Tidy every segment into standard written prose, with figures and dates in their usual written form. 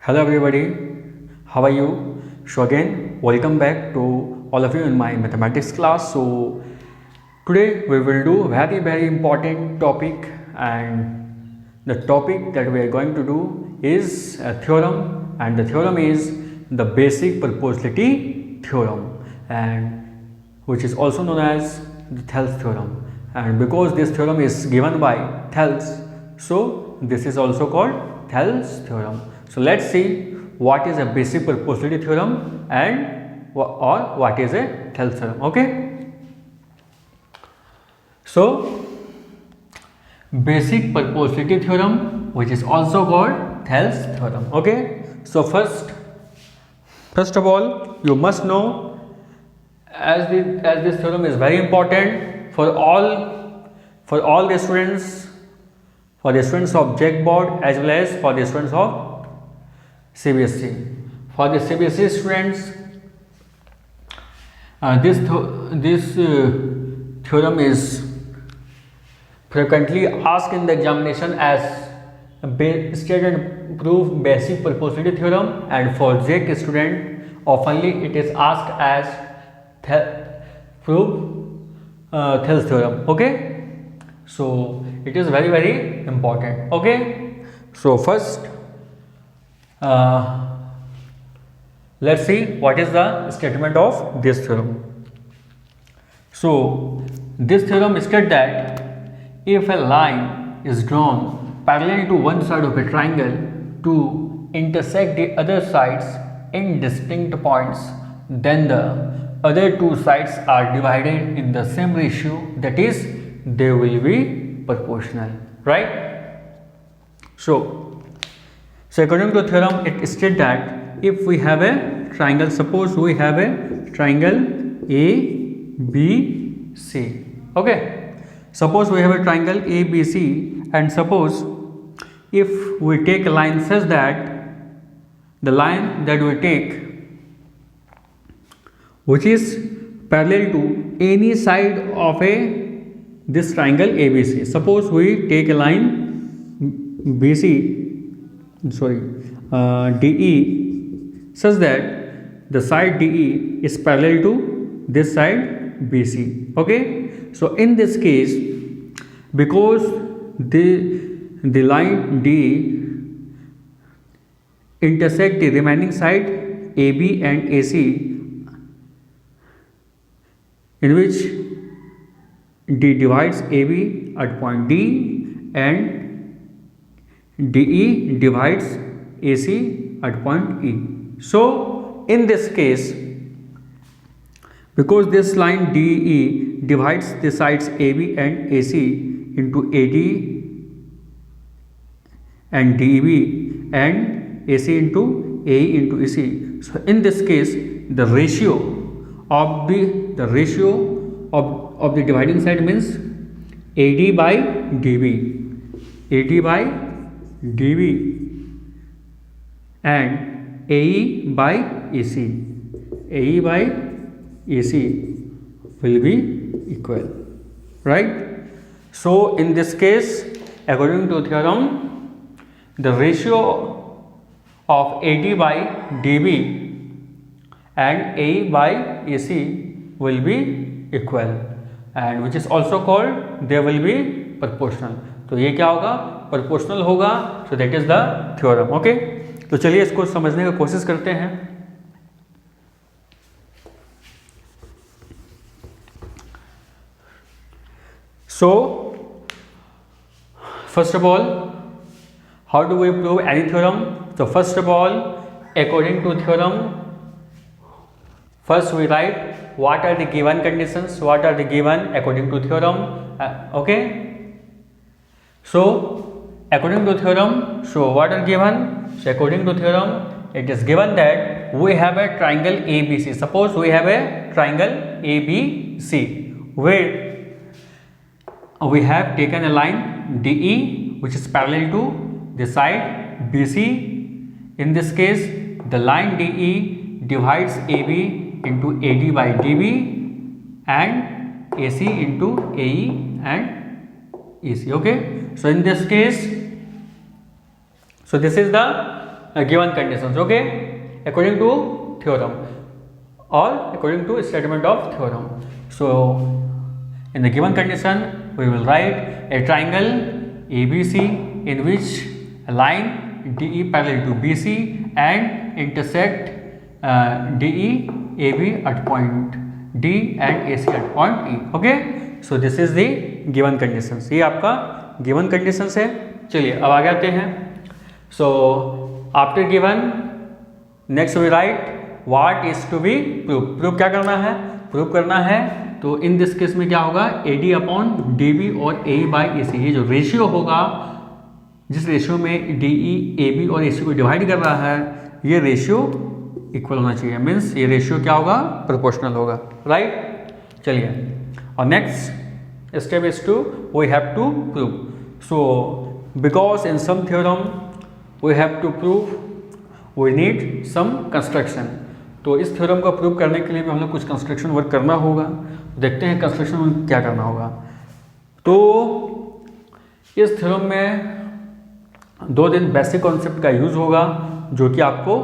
Hello everybody, how are you? So again, welcome back to all of you in my mathematics class. So today we will do a very important topic, and the topic that we are going to do is a theorem, and the theorem is the basic proportionality theorem, and which is also known as the Thales theorem. And because this theorem is given by Thales, so this is also called Thales theorem. So let's see what is a basic proportionality theorem and or what is a Thales theorem. Okay. So basic proportionality theorem, which is also called Thales theorem. Okay. So first of all, you must know, as this theorem is very important for all the students, for the students of JEC board as well as for the students of CBSE. For the CBSE students, this theorem is frequently asked in the examination as state and prove basic proportionality theorem, and for JEC student oftenly it is asked as prove Thales theorem. Okay, so it is very important. Okay, so first let's see what is the statement of this theorem. So this theorem states that if a line is drawn parallel to one side of a triangle to intersect the other sides in distinct points, then the other two sides are divided in the same ratio, that is, they will be proportional, right? So according to the theorem, it states that if we have a triangle, suppose we have a triangle ABC. Okay, suppose we have a triangle ABC, and suppose if we take a line such that the line that we take, which is parallel to any side of this triangle ABC. Suppose we take a line DE such that the side DE is parallel to this side BC. Okay, so in this case, because the line DE intersect the remaining side AB and AC, in which D divides AB at point D and DE divides AC at point E. So in this case, because this line DE divides the sides AB and AC into AD and DB and AC into AE into EC, so in this case the ratio of the dividing side means AD by DB and AE by AC will be equal, right? So in this case, according to theorem, the ratio of AD by DB and AE by AC will be equal, and which is also called they will be proportional. तो ये क्या होगा? Proportional होगा. So that is the theorem. Okay, तो चलिए इसको समझने की कोशिश करते हैं. So first of all, how do we prove any theorem? तो first of all, according to theorem, first we write what are the given conditions, what are the given according to theorem. Okay, so according to theorem, so what are given? So according to theorem, it is given that we have a triangle ABC. Suppose we have a triangle ABC where we have taken a line DE which is parallel to the side BC. In this case, the line DE divides AB into AD by DB and AC into AE and EC. Okay, so in this case, so this is the given conditions, okay, according to theorem or according to statement of theorem. So in the given condition we will write a triangle ABC in which a line DE parallel to BC and intersect DE AB at point D and AC at point E. Okay, so this is the given conditions. ये आपका given conditions है. चलिए अब आगे आते हैं. So after given, next we write what is to be proved. Prove क्या करना है? प्रूव करना है तो इन दिस केस में क्या होगा, AD अपॉन DB और AE बाई AC. ये जो रेशियो होगा, जिस रेशियो में DE AB और AC को डिवाइड कर रहा है, ये रेशियो इक्वल होना चाहिए. मीन्स ये रेशियो क्या होगा, प्रोपोर्शनल होगा. राइट. चलिए और next step is to we have to prove. So because in some theorem we have to prove we need some construction. तो इस थ्योरम को प्रूव करने के लिए भी हम लोग कुछ कंस्ट्रक्शन वर्क करना होगा. देखते हैं कंस्ट्रक्शन वर्क क्या करना होगा. तो इस थ्योरम में 2 दिन बेसिक कॉन्सेप्ट का यूज़ होगा जो कि आपको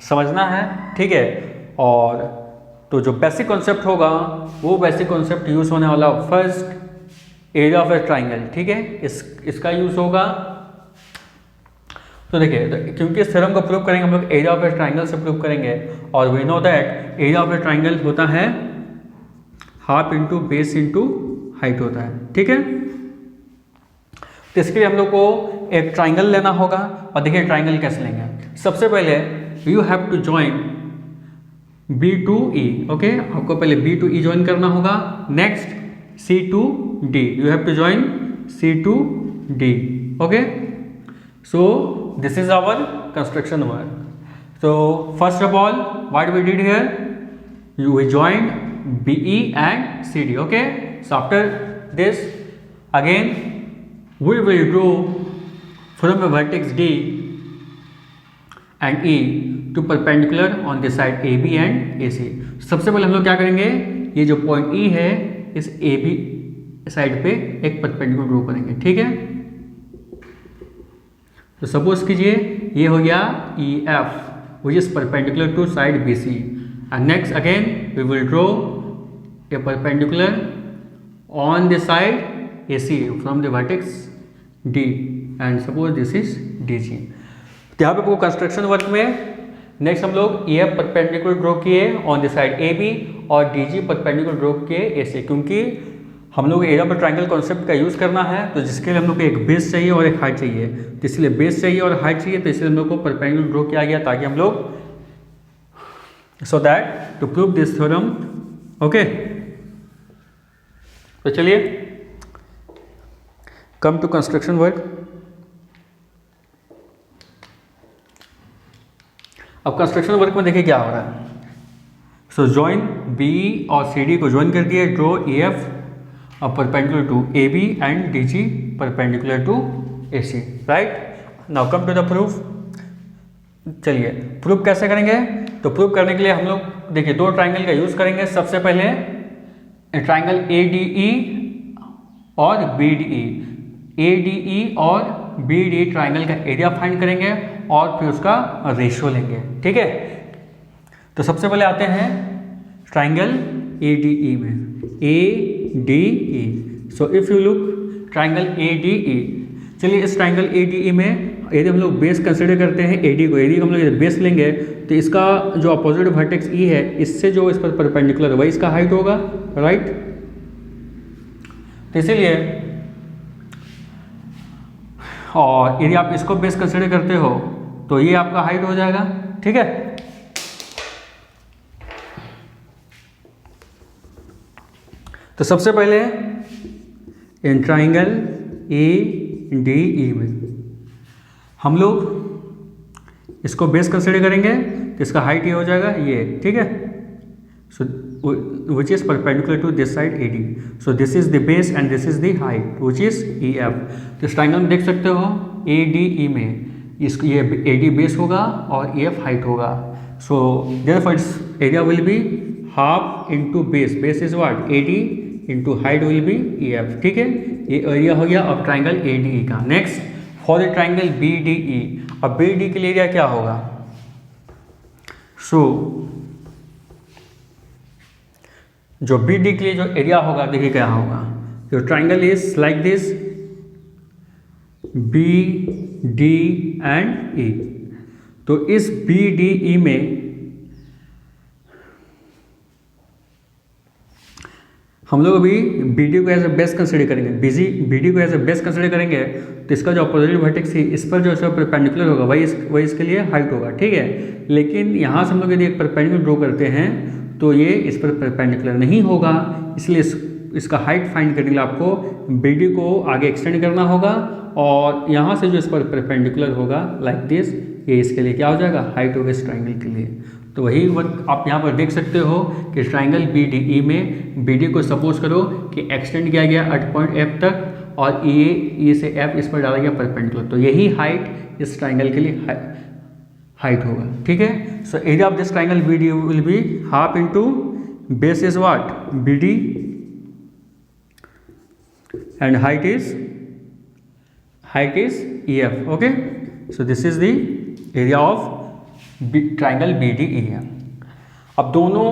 समझना है. ठीक है. और तो जो बेसिक कॉन्सेप्ट होगा वो बेसिक कॉन्सेप्ट यूज़ होने वाला first area of a triangle. ठीक है. इसका यूज़ होगा. तो देखिए क्योंकि इस थ्योरम को प्रूव करेंगे हम लोग एरिया ऑफ ए ट्राइंगल से प्रूव करेंगे और we know that area of a triangle होता है half into base into height होता है. ठीक है. तो इसके लिए हम लोग को एक ट्राइंगल लेना होगा. और देखिए ट्राइंगल कैसे लेंगे. सबसे पहले you have to join B to E. Okay, आपको पहले B to E ज्वाइन करना होगा. Next C to D. You have to join C to D. Okay. So this is our construction work. So first of all what we did here, we joined BE and CD. Okay. So after this again we will draw from the vertex D and E to perpendicular on the side AB and AC. सबसे पहले हम लोग क्या करेंगे, ये जो point E है इस AB साइड पे एक परपेंडिकुलर ड्रॉ करेंगे. ठीक है. तो सपोज कीजिए ये हो गया EF which is perpendicular to side BC and next again we will draw a perpendicular on the side AC from the vertex D and suppose this is DG. तो यहाँ पे वो कंस्ट्रक्शन वर्क में next हम लोग EF perpendicular draw किए on the side AB और DG perpendicular draw किए AC. क्योंकि हम लोग एरिया पर ट्राइंगल कॉन्सेप्ट का यूज़ करना है तो जिसके लिए हम लोग को एक बेस चाहिए और एक हाइट चाहिए. तो इसलिए बेस चाहिए और हाइट चाहिए तो इसलिए हम लोग को परपेंडिकुलर ड्रॉ किया गया ताकि हम लोग so that to prove this theorem. Okay. तो चलिए कम टू कंस्ट्रक्शन वर्क. अब कंस्ट्रक्शन वर्क में देखिए क्या हो रहा है. सो ज्वाइन BE और CD को ज्वाइन कर दिए. Draw EF perpendicular to AB and DG perpendicular to AC. right. now come to the proof. चलिए प्रूफ कैसे करेंगे. तो प्रूफ करने के लिए हम लोग देखिए 2 ट्राइंगल का यूज करेंगे. सबसे पहले ट्राइंगल ADE और BDE. ADE और BDE ट्राइंगल का एरिया फाइंड करेंगे और फिर उसका रेशियो लेंगे. ठीक है. तो सबसे पहले आते हैं ट्राइंगल ADE में. ADE. So if you look triangle ADE. चलिए इस ट्राइंगल ADE में यदि हम लोग बेस कंसिडर करते हैं AD को, यदि हम लोग बेस लेंगे तो इसका जो अपोजिट वर्टेक्स E है इससे जो इस पर परपेंडिकुलर है वही इसका हाइट होगा. राइट. तो इसीलिए और यदि आप इसको बेस कंसिडर करते हो तो ये आपका हाइट हो जाएगा. ठीक है. तो सबसे पहले इन ट्राइंगल ADE में हम लोग इसको बेस कंसिडर करेंगे तो इसका हाइट ये हो जाएगा ये. ठीक है. So which is perpendicular to this side AD. So this is the base and this is the height which is EF. तो इस ट्राइंगल में देख सकते हो ADE में इसको ये AD बेस होगा और EF हाइट होगा. So therefore it's area will be half into base. Base is what AD into height will be EF. ठीक है. ये एरिया हो गया अब ट्राइंगल ADE का. Next for the triangle BDE. अब बी डी के लिए एरिया क्या होगा? सो जो बी डी के लिए जो एरिया होगा देखिए क्या होगा, जो triangle is like this, B D and E. तो इस बी डी ई में हम लोग अभी बी डी को एज अ बेस कंसिडर करेंगे, बी डी को एज अ बेस कंसिडर करेंगे, तो इसका जो अपोजिट वर्टेक्स है इस पर जो है परपेंडिकुलर होगा वही इसके लिए हाइट होगा, ठीक है। लेकिन यहाँ से हम लोग यदि एक परपेंडिकुलर ड्रॉ करते हैं तो ये इस पर परपेंडिकुलर नहीं होगा, इसलिए इसका हाइट फाइंड करने के लिए आपको बी डी को आगे एक्सटेंड करना होगा और यहाँ से जो इस पर परपेंडिकुलर होगा लाइक दिस, ये इसके लिए क्या हो जाएगा? हाइट होगा इस ट्राइंगल के लिए। तो वही वर्क आप यहाँ पर देख सकते हो कि ट्राइंगल बी डी ई में बी डी को सपोज करो कि एक्सटेंड किया गया एट पॉइंट एफ तक और ई से एफ इस पर डाला गया परपेंडिकुलर, तो यही हाइट इस ट्राइंगल के लिए हाइट होगा, ठीक है। So area of this triangle B D will be half into base is what? B D and height is E F, okay. So this is the area of triangle B D E है। अब दोनों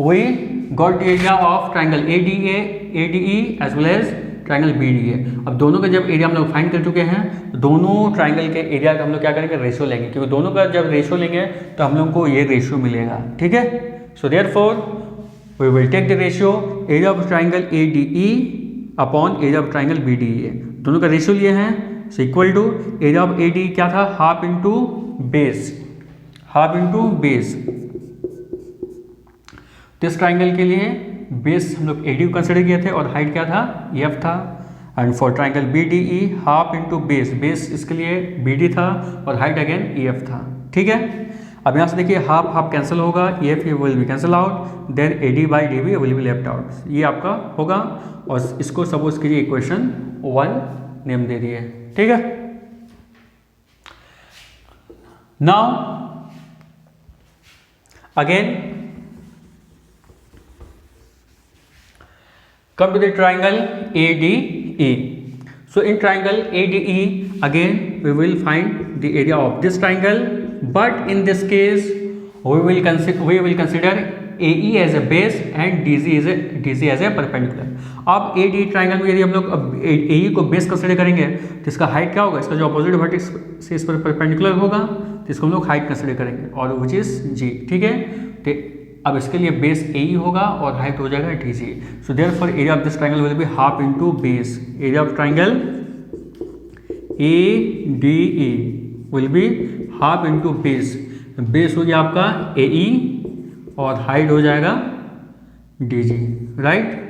we got area of triangle A D E as well as triangle B D A. अब दोनों का जब area हम लोग find कर चुके हैं, दोनों ट्राइंगल के एरिया का हम लोग क्या करेंगे? रेशियो लेंगे, क्योंकि दोनों का जब रेशियो लेंगे तो हम लोग को ये रेशियो मिलेगा, ठीक है। So therefore we will take the ratio area of triangle A D E upon area of triangle B D A, दोनों का रेशियो लिए हैं। So equal to area of A D क्या था? Half into base, half into base. इस triangle के लिए base हम लोग एडी कंसिडर किए थे और हाइट क्या था? एफ था। And for triangle B D E half into base, base इसके लिए बी डी था और हाइट अगेन ई एफ था, ठीक है। अब यहाँ से देखिए हाफ हाफ कैंसिल होगा, E F will be cancel out, then A D by D B will be left out, ये आपका होगा। और इसको सपोज कीजिए इक्वेशन 1 नेम दे दिए, ठीक है। Now again come to the triangle ADE. So in triangle ADE again we will find the area of this triangle, but in this case we will consider AE as a base and DG as a perpendicular. अब ADE triangle में यदि हम लोग अब AE को base consider करेंगे तो इसका हाइट क्या होगा? इसका जो अपोजिट वर्टेक्स से इस पर परपेंडिकुलर होगा तो इसको हम लोग हाइट कंसिडर करेंगे और विच इज जी, ठीक है। तो अब इसके लिए बेस AE होगा और हाइट हो जाएगा DG। So therefore area of this triangle will be half into base, area of triangle ADE will be half into base, base हो गया आपका AE और हाइट हो जाएगा DG, राइट।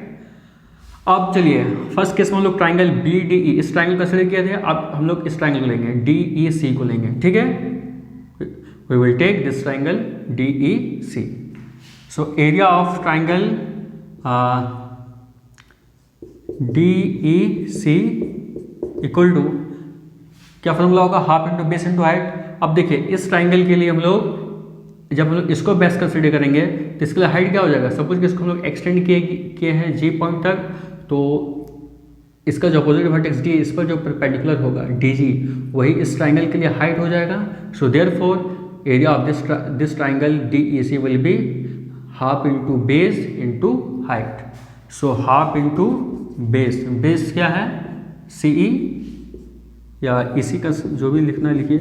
अब चलिए फर्स्ट केस में हम लोग ट्राइंगल BDE इस ट्राइंगल कंसिडर किए थे, अब हम लोग इस ट्राइंगल को लेंगे DEC को लेंगे, ठीक है। We will take this triangle DEC। So area of triangle DEC equal to क्या फॉर्मूला होगा? Half into base into height. अब देखिए इस ट्राइंगल के लिए हम लोग जब हम लोग इसको बेस कंसिडर करेंगे तो इसके लिए हाइट क्या हो जाएगा? सपोज कि इसको हम लोग एक्सटेंड किए हैं जी पॉइंट तक, तो इसका जो अपोजिट वर्टेक्स डी इस पर जो परपेंडिकुलर होगा DG वही इस ट्राइंगल के लिए हाइट हो जाएगा। So therefore area of this triangle DEC will be half into base into height. So half into base, base क्या है? CE या EC का जो भी लिखना है लिखिए,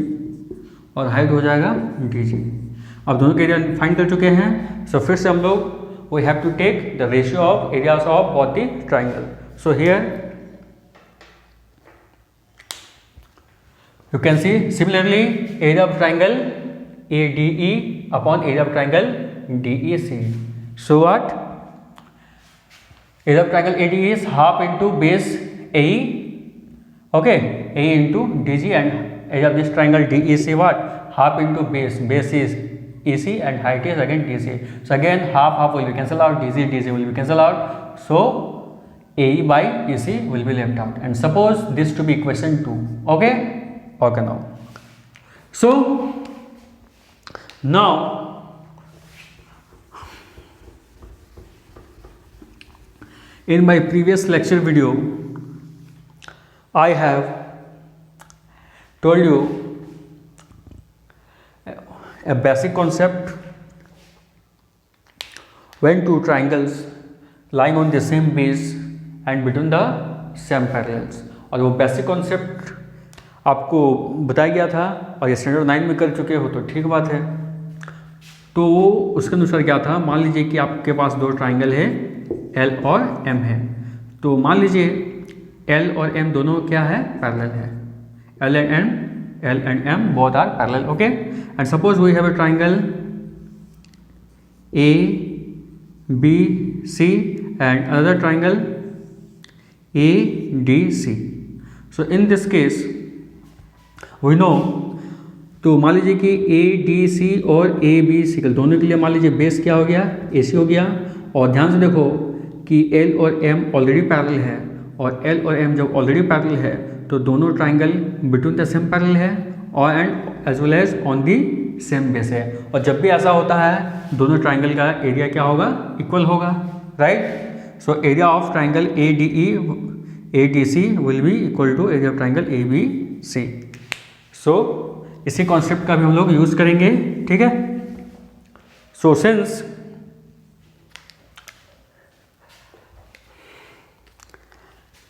और हाइट हो जाएगा DG। अब दोनों के एरिया फाइंड कर चुके हैं। सो फिर से हम लोग we have to take the ratio of areas of both the triangle. So here you can see similarly area of triangle ADE upon area of triangle DEC. So what? Area of triangle ADE is half into base AE, okay, AE into DG, and area of this triangle DEC what? Half into base, base is EC and height is again DC. So again half will be cancel out, DG will be cancel out. So AE by EC will be left out, and suppose this to be equation 2, okay. Okay, now so now in my previous lecture video I have told you A basic concept when two triangles lying on the same base and between the same parallels। और वो basic concept आपको बताया गया था और ये standard 9 में कर चुके हो तो ठीक बात है। तो उसके अनुसार क्या था, मान लीजिए कि आपके पास दो ट्राइंगल है L और M है। तो मान लीजिए L और M दोनों क्या है, पैरेलल है। L and M both are parallel, okay? And suppose we have a triangle A B C and another triangle A D C। So in this case we know, तो मान लीजिए कि A D C और A B C दोनों के लिए मान लीजिए बेस क्या हो गया, AC हो गया। और ध्यान से देखो कि L और M ऑलरेडी पैरेलल है और L और M जब ऑलरेडी पैरेलल है तो दोनों triangle between the same parallel है और and as well as on the same base है। और जब भी ऐसा होता है दोनों ट्राइंगल का एरिया क्या होगा, इक्वल होगा, right. So area of triangle ADC will be equal to area of triangle ABC। So इसी कॉन्सेप्ट का भी हम लोग यूज करेंगे, ठीक है। So since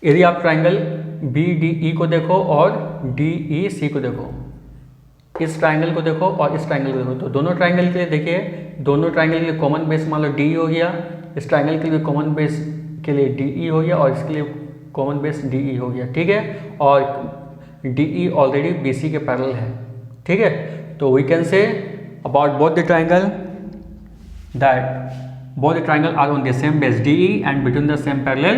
area of triangle BDE को देखो और DEC को देखो, इस ट्राइंगल को देखो और इस ट्राइंगल को देखो। तो दोनों ट्राइंगल के लिए देखिए, दोनों ट्राइंगल के लिए कॉमन बेस मान लो DE हो गया, इस ट्राइंगल के लिए कॉमन बेस के लिए DE हो गया और इसके लिए कॉमन बेस DE हो गया, ठीक है। और DE ऑलरेडी BC के पैरेलल है, ठीक है। तो we can say about both the triangle that both the triangle are on the same base DE and between the same parallel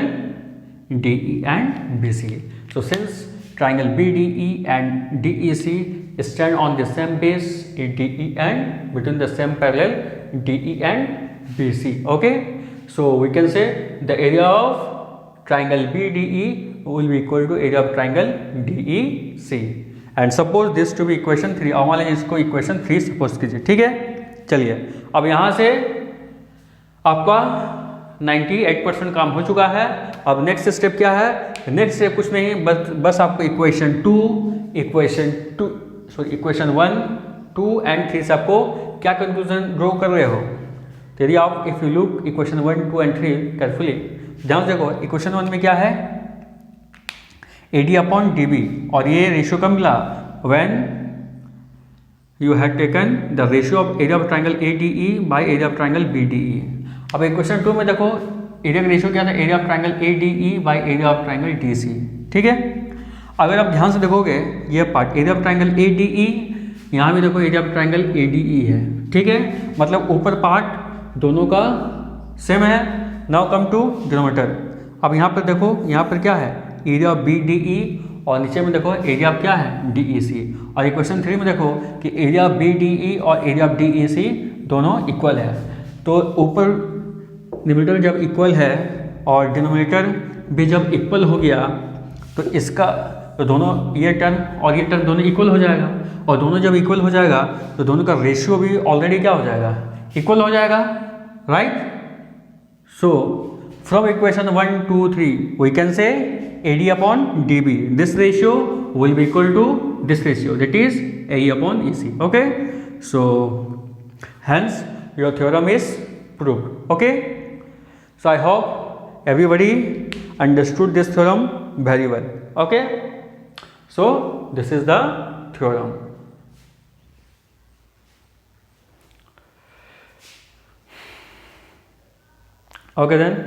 DE and BC। So since triangle BDE and DEC stand on the same base DE and between the same parallel DE and BC, okay। So we can say the area of triangle BDE will be equal to area of triangle DEC। And suppose this to be equation 3। अब मान लीजिए इसको equation 3 suppose कीजिए, ठीक है। चलिए अब यहाँ से आपका 98% काम हो चुका है। अब नेक्स्ट स्टेप क्या है, नेक्स्ट स्टेप कुछ नहीं, बस आपको इक्वेशन 1, 2 एंड 3 से आपको क्या कंक्लूजन ड्रॉ कर रहे हो। तो यदि आप if you look equation 1, 2 and 3 carefully, ध्यान से देखो इक्वेशन 1 में क्या है, AD अपॉन DB, और ये रेशियो कब मिला, when you had taken the ratio of area of triangle ADE by area of triangle BDE। अब इक्वेशन 2 में देखो एरिया का रेशियो क्या था, area of triangle ADE by area of triangle DC, ठीक है। अगर आप ध्यान से देखोगे ये part area of triangle ADE, यहाँ भी देखो एरिया ऑफ ट्राइंगल ADE है, ठीक है। मतलब ऊपर पार्ट दोनों का सेम है। Now come to denominator. अब यहाँ पर देखो, यहाँ पर क्या है, एरिया ऑफ BDE और नीचे में देखो एरिया ऑफ क्या है, DEC। और इक्वेशन 3 में देखो कि एरिया ऑफ BDE और एरिया ऑफ DEC दोनों इक्वल है। तो ऊपर न्यूमरेटर जब इक्वल है और डिनोमिनेटर भी जब इक्वल हो गया तो इसका तो दोनों ये टर्म और ये टर्म दोनों इक्वल हो जाएगा, और दोनों जब इक्वल हो जाएगा तो दोनों का रेशियो भी ऑलरेडी क्या हो जाएगा, इक्वल हो जाएगा, right. So from equation 1, 2, 3 we can say AD upon DB, this ratio will be equal to this ratio, that is AE upon EC, okay. So hence your theorem is proved, okay। So I hope everybody understood this theorem very well, okay। So this is the theorem, okay then।